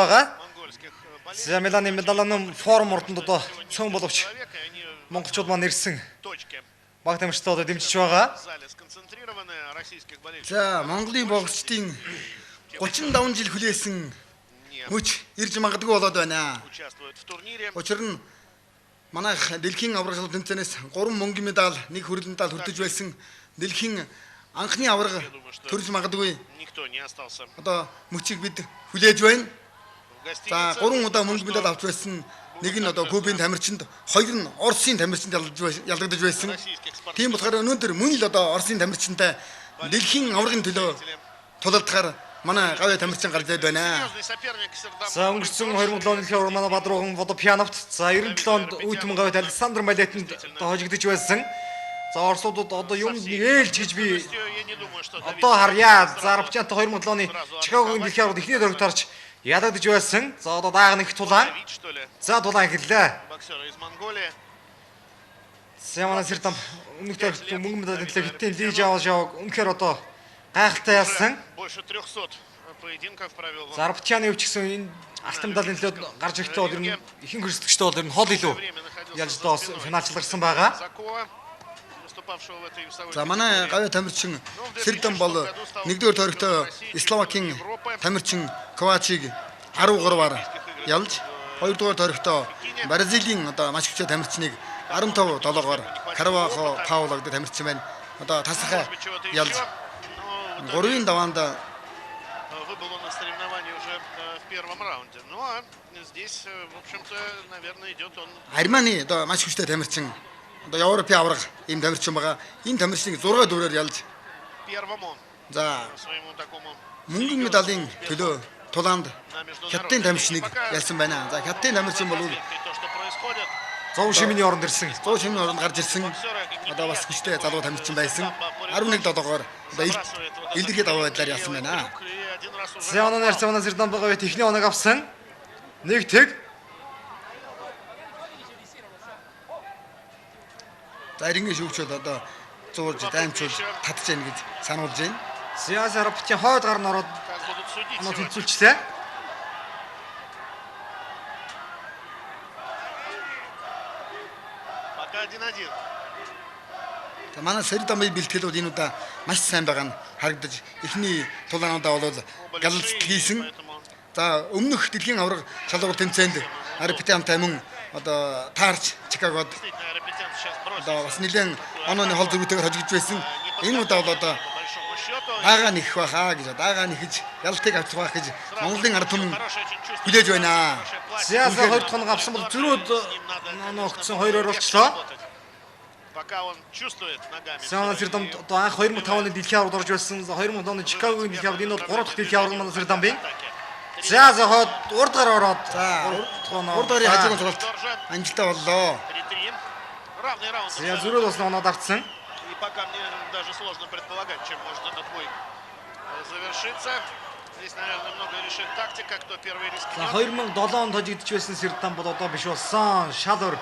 байгаа. За Миланы медалын форум урданд одоо цөөн боловч монголчууд маань ирсэн баг тамирчдаа одоо дэмжиж байгаа. За Монголын боксчдын 35 жил хүлээсэн хүч ирж магадгүй болоод байна. Учир нь манайх дэлхийн аврагын тэмцээнээс 3 мөнгөн медаль, 1 хүрэлэн медаль хүртэж байсан дэлхийн анхны авраг төрж магадгүй. Одоо мөчийг бид хүлээж байна. За 3 удаа мөнгөн медаль авч байсан. Нэг нь одоо Кубын тамирчинд, хоёр нь Оросын тамирчинд ялгагдаж байсан. Тийм болохоор өнөөдөр мөн л одоо Оросын тамирчинтай дэлхийн аврагын төлөө тулалдахаар манай гавь тамирчин гарч ирээд байна. За өнгөрсөн 2007 оны дэлхийн авраг манай Бадрууган Водопьяновт, за 97 онд Үйтмэн гавьд Александр Малетинд одоо хожигдож байсан. За орсуудад одоо юм ээлж гэж би одоо харьяа. За Арабчантай 2007 оны Чикагогийн дэлхийн аврагт эхний дөрөвт орж ялагдж байсан. За одоо даагны их тулаан. За тулаан эхэллээ. Сэмана сэртам өмнөх төгс мөнгөн медалийн төлөө хиттийн лиж аваад үнэхээр одоо гайхалтай ялсан. За Арабчаны өвч гэсэн энэ алтан медалийн төлөө гарч ирэхдээ бол ер нь ихэнх хөрсдөгчтэй бол ер нь хол илүү ялж доо финалчлагдсан байгаа. За манай гавь тамирчин Сэрдэн бол 1-р тойрогт Словакийн тамирчин Ковачиг 13-аар ялж, 2-р тойрогт Бразилийн одоо маш хүчтэй тамирчныг 15-7-оор Карвахо Пауло гэдэг тамирчин байна. Одоо тасархай ялж 3-ын даваанд выбыло на соревновании уже в первом раунде. Ну а здесь, в общем-то, наверное, идет он. Арманы одоо маш хүчтэй тамирчин одоо Европын авраг ийм тамирчин байгаа. Энэ тамирчныг 6 дөрөөр ялж за мөнгөн медалийн төлөө тулаанд хятадын тамирчныг ялсан байна. За хятадын тамирчин бол 100 шимийн оронд ирсэн. 100 шимийн оронд гарч ирсэн. Одоо бас хүчтэй залуу тамирчин байсан. 11-7-оор одоо илэрхий даваа байдлаар ялсан байна. Сэмана Нэрцэмана Сэрдэн байгаа техник оног авсан. Нэг тэг. За иргэн шүүгчүүд одоо зурж даймчуул татж яах гэж сануулж байна. Сиас Арабчийн хойд гар нь ороод оноо тэнцүүлчлээ. За манай Сэрдэмийн бэлтгэл бол энэ удаа маш сайн байгаа нь харагдаж эхний тулаануудаа бол галзалт хийсэн. За өмнөх дэлхийн авраг шалгуур тэмцээнд Арабчантай мөн одоо таарч Чикагод одоо бас нэлээд онооны хол зөрүүтэйгээр хожигдж байсан. Энэ удаа бол одоо дагаа нэх байхаа гэж дагаа нэхэж ялтыг авчих байх гэж Монголын ард түмэн хүлээж байна. Сиас 2 тоног авсан бол зөрүүд оноо өгсөн 2-оор болчлоо. Сэмана Сэрдэн одоо анх 2005 оны дэлхийн аврагт орж байсан. 2000 оны Чикагогийн дэлхийн аврагт энэ бол 3 дахь дэлхийн авраг манай Сэрдэн бий. За хойд урд гар ороод урд гарын хажуугаар тоглолт амжилттай боллоо. За зөрүүд бас оноо давцсан. И пока мне даже сложно предполагать, чем может этот бой завершиться. Здесь, наверное, много решит тактика, кто первый рискнет. За 2007 онд хожигдож байсан Сэрдэн бол одоо биш болсон. Шал ор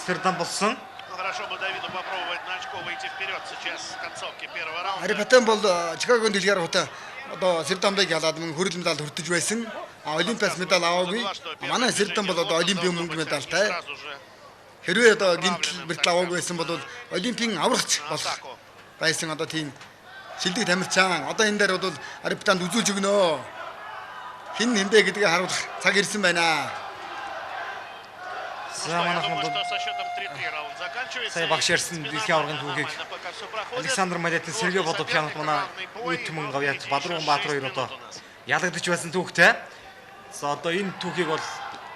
Сэрдэн болсон. Хорошо бы Давиду попробовать на очко выйти вперед сейчас в концовке первого раунда. Арипатан бол Чикагогийн дэлхийн аврагт одоо Сэрдэмбэг ялаад мөн хүрэл медаль хүртэж байсан. Олимпиас медаль аваагүй. Манай Сэрдэн бол одоо олимпийн мөнгө медальтай. Хэрвээ одоо гинтл бэртэл аваагүй байсан бол олимпийн аврагч болох байсан одоо тийм шилдэг тамирчин. Одоо энэ дээр бол Арипатанд үзүүлж өгнө. Хин нэмбэ гэдгийг харуулах цаг ирсэн байна. За манайхан бол сая багш ярьсан дэлхийн аврагын түүхийг Александр Малетин, Сергей Водопьянов манай Үйтмэн гавьяат Бадрууган Баатар хоёр одоо ялагдж байсан түүхтэй. За одоо энэ түүхийг бол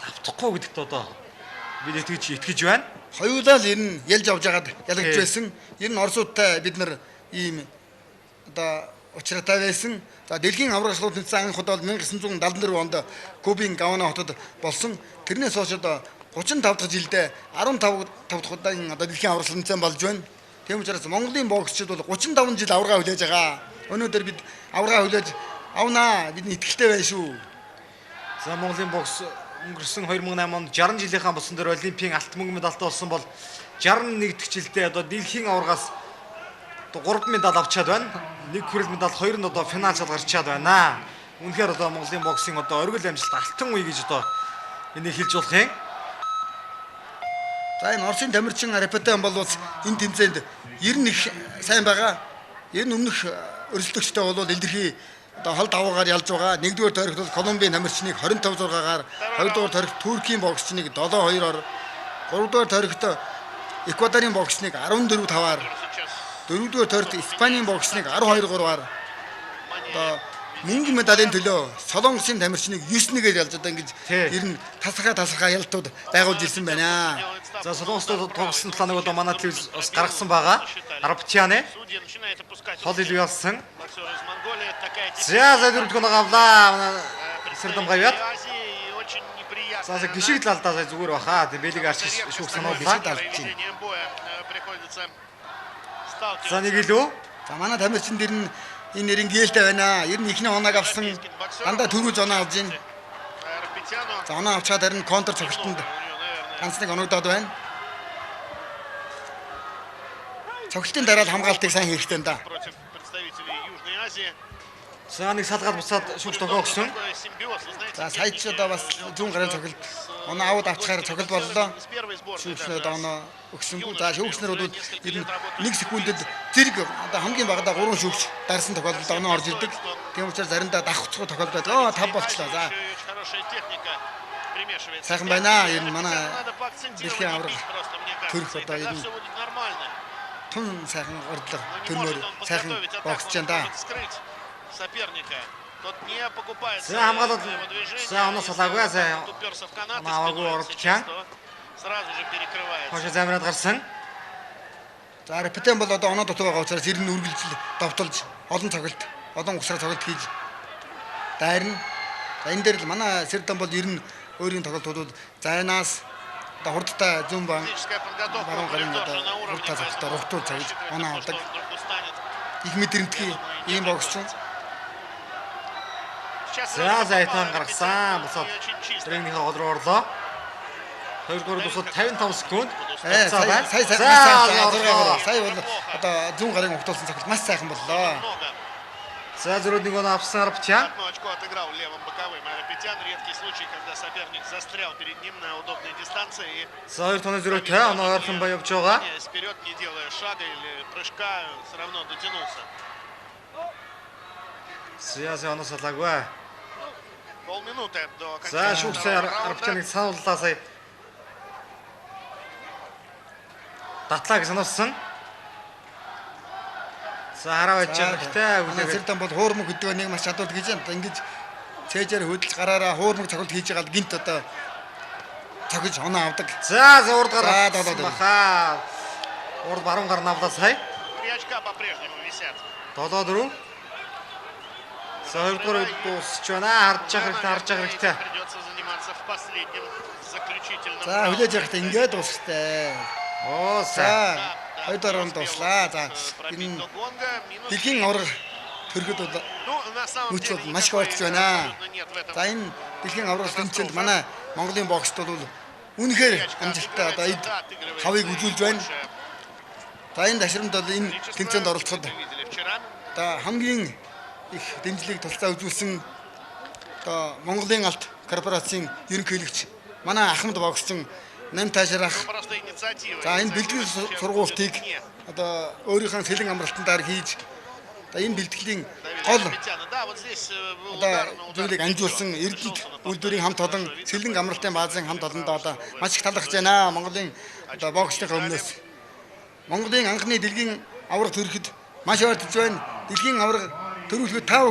давтахгүй гэдэгт одоо бид итгэж байна. Хоёулаа л ер нь ялж авч ягаад ялагдж байсан. Ер нь Оросуудтай бид нар ийм одоо учиртай байсан. За дэлхийн авраг шалгуур тэмцээн анх удаа 1974 онд Кубын Гавана хотод болсон. Тэрнээс хойш одоо 35 дахь жилдээ 15 дахь удаан одоо дэлхийн авраг шалгуур тэмцээн болж байна. Тийм учраас Монголын боксчид бол 35 жил аврагаа хүлээж байгаа. Өнөөдөр бид аврагаа хүлээж авнаа. Бидний итгэлтэй байна шүү. За Монголын бокс өнгөрсөн 2008 онд 60 жилийнхаа болсон дээр Олимпийн алтан мөнгөн медальтай болсон бол 61 дахь жилдээ одоо дэлхийн аврагаас 3 медаль авчаад байна. 1 хүрэл медаль, 2 нь одоо финал шалгарчаад байна. Үнэхээр одоо Монголын боксын одоо оргил амжилт алтан үе гэж одоо энийг хэлж болох юм. За энэ Оросын тамирчин Репетен бол энэ тэмцээнд 91 сайн байгаа. Энэ өмнөх өрсөлдөгчтэй бол илэрхий одоо хол даваагаар ялж байгаа. Нэгдүгээр тойрогт бол Колумбийн тамирчныг 25-6-аар, хоёрдугаар тойрогт Туркийн боксчныг 7-2-оор, гуравдугаар тойрогт Эквадорын боксчныг 14-5-аар, дөрөвдүгээр тойрогт Испанийн боксчныг 12-3-аар одоо мөнгө медалийн төлөө Солонгосын тамирчныг 9-1-ээр ялж одоо ингэж ер нь тасархаа ялтууд байгуулж ирсэн байна. За Солонгостой тоглосон талааныг одоо манай телевиз бас гаргасан байгаа. Арабчианы хол илүү ялсан. За дөрөвдүгээр нь гавлаа. Сэрдэм гавьяд. За гişиг талдаа зүгээр баха. Бэлиг арчиж шүүх санууллаа. За нэг илүү. За манай тамирчин дэр нь энэ нэрийн гээлтэй байна. Ер нь ихний оноог авсан дандаа төрүүлж оноо авж байна. За оноо авчаад харин контр цогцолтонд ганц нэг оногдоод байна. Цогцолтын дараа л хамгаалтыг сайн хийх хэрэгтэй да. За нэг салгаад буцаад шүүж тохиогсон. За сая ч одоо бас зүүн гарын цогцолт оноо аваад авчихаар цогцолт боллоо. Шүүгчнүүд оноо өгсөнгүй. За шүүгчнэр бол ер нь 1 секундэд зэрэг одоо хамгийн багадаа 3 шүүгч дарсан тохиолдолд оноо орж ирдэг. Тийм учраас заримдаа давхцгүй тохиолдол байдаг. 5 болчлоо. За сайхан байна. Ер нь манай дэлхийн авраг төрх одоо ер нь тун сайхан ордлого төрнөр сайхан боксч байна да. За хамгаалал за оноо салаагүй. За оноо оролцсон. Хошоо замраад гарсан. За Репетен бол одоо оноо дотор байгаа учраас ер нь үргэлжил давталж олон цогцолт, олон усраа цогцолт хийж дайрна. За энэ дээр л манай Сэрдэн бол ер нь өөрийн тоглолтуудад зайнаас одоо хурдтай зүүн баруун гарын одоо хурдтай цогцолтоор рухтуул цагж оноо авдаг. Их мэдрэмтгий ийм боксч. За зайтан гаргасан. Босоод тренингийн гол руу орлоо. Хоёрдугаар босоод 55 секунд. Сая бол одоо зүүн гарын ухтуулсан цогцолт маш сайхан боллоо. За зөрүүд нэг оноо авсан Арабчиан. Очко отыграл левым боковым. Репетян редкий случай, когда соперник застрял перед ним на удобной дистанции. За хоёр тоног зөрүүтэй оноо ойрхон бай явж байгаа. Вперед не делая шага или прыжка, все равно дотянулся. Сясаа оноо салаагүй. Полминуты до За окончания шүүгчээ Арабчианыг санууллаа сая. Татлааг сануулсан. За хараа байж байгаа гэхдээ үлээгээд Сэрдэн бол хуурмаг гэдэг нэг маш чадвар гэж байна. Ингэж цээжээр хөдөлж гараараа хуурмаг цогцолт хийж байгаа л гинт одоо цогж оноо авдаг. за урд гараад баха. Урд баруун гар навлаа сая. 3 очка по-прежнему висят. 7-4. За хоёрдугаар дуусч байна. Харж хэрэгтэй. Придется заниматься в последнем заключительном. За хүлээж явахдаа ингээд дуусчтэй. Оо За сайн. хоёрдугаар нь дуслаа. За энэ дэлхийн авраг төрөхөд бол мөч бол маш их орж байна. За энэ дэлхийн авраг тэмцээнд манай Монголын боксд бол үнэхээр амжилттай одоо эд хавыг үзүүлж байна. За энэ ташрамд бол энэ тэмцээнд оролцоход одоо хамгийн их дэмжлэг тулцаа үзүүлсэн одоо Монголын алт корпорацийн ерөнхийлөгч манай Ахмад боксчин Нам таашрах. За энэ бэлтгэл сургуултыг одоо өөрийнхөө сэлэн амралтандаар хийж одоо энэ бэлтгэлийн гол одоо зүйлийг анжуулсан Эрдэнэт үйлдвэрийн хамт олон сэлэн амралтын баазын хамт олондоо одоо маш их талархаж байна. Монголын одоо боксны өмнөөс Монголын анхны дэлхийн авраг төрөхөд маш ойртож байна. Дэлхийн авраг төрүүлэхэд 5